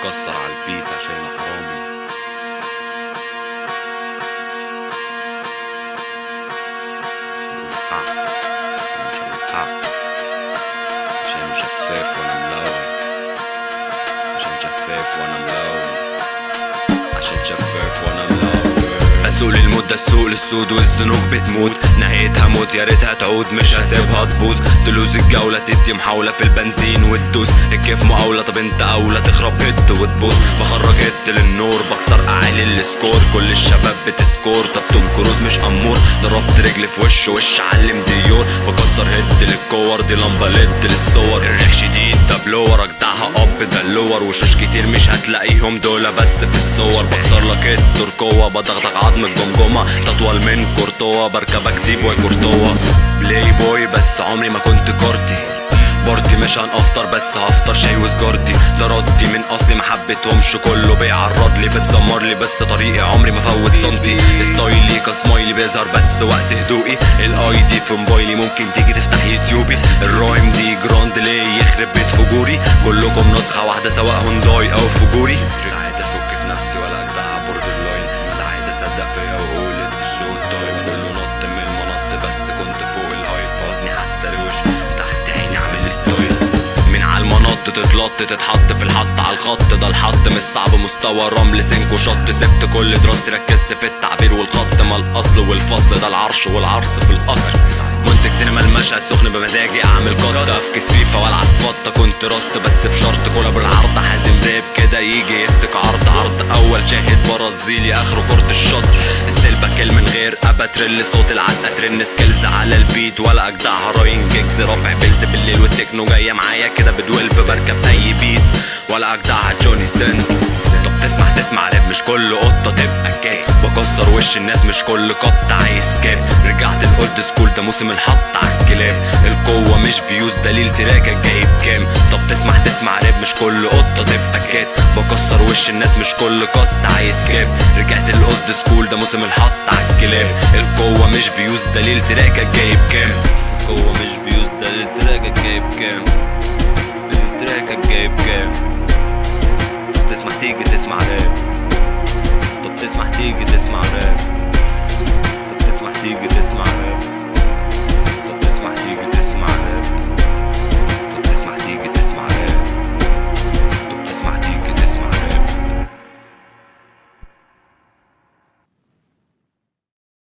بكسر على البيت عشان حرامي. عشان شفاف وانا ملون، عشان شفاف وانا ملون، عشان شفاف وانا ملون. اسوق للموت ده السوق للسود والذنوب بتموت، نهايتها موت يا ريتها تعود مش هسيبها تبوظ. تلوز الجولة تدي محاولة في البنزين وتدوس الكيف مقاولة، طب انت اولى تخرب هد وتبوظ. بخرج هد للنور بكسر اعلي السكور، كل الشباب بتسكور. طب توم كروز مش امور، ضربت رجلي في وش علم ديور. بكسر هد للكور دي لمبة لد للصور. الريح شديد ده بلور اجدعها اب ده اللور، وشوش كتير مش هتلاقيهم دول بس في الصور. بكسر لك هد قوة بدغدغ عظم الجمجمة، تطول من كورتوا بركبك ديب وكورتوا. بلاي بوي بس عمري ما كنت كورتي، بارتي مش هنفطر بس هفطر شاي وسجارتي. ده ردي من اصلي ما حبيتهمش، كله بيعرض لي بتزمر لي بس طريقي عمري ما فوت سنتي. ستايلي كسمايلي بيظهر بس وقت هدوئي، الاي دي في موبايلي ممكن تيجي تفتح يوتيوبي. الرايم دي جراند ليه يخرب بيت فجوري، كلكم نسخة واحدة سواء هونداي او فجوري. ساعات اشك في نفسي ولا اجدع بوردر لاين، ساعات اصدق فيا واقول اتس الشو تايم. كله نط من المنط بس كنت فوق الهاي، فوزني حتى الوش تحت عيني عامل ستايل. من على المنط تتلط تتحط في الحط على الخط، ده الحط مش صعب مستوى رمل سنك وشط. سبت كل دراستي ركزت في التعبير والخط، ما الاصل والفصل ده العرش والعرس في القصر. منتج سينما المشهد سخن بمزاجي، اعمل قط افكس فيفا والعب فطه. كنت راست بس بشرط كولا بالعرض، حازم راب كده يجي يفتك عرض اول شاهد برازيلي اخره كرة الشط. ستيل بكل من غير اباتريل صوت العتقه ترن سكيلز على البيت، ولا اجدع هراين جيكس رافع بيلز بالليل والتكنو جايه معايا كده بدويلف بركب اي بيت، ولا اجدعها جوني سينس. طب تسمع راب مش كل قطه تبقى كاب، بكسر وش الناس مش كل قط عايز كاب. رجعت الاولد سكول ده موسم الحط على الكلاب، القوه مش فيوز دليل تراكك جايب كام. طب تسمع راب مش كل قطه تبقى كات، بكسر وش الناس مش كل قط عايز كاب. رجعت الاولد سكول ده موسم الحط على الكلاب، القوه مش فيوز دليل تراكك جايب كام. القوه مش فيوز دليل تراكك جايب كام، دليل تراكك جايب كام. تسمع تيجي تسمع راب، طب تسمع تيجي تسمع راب، طب تسمع تيجي تسمع راب.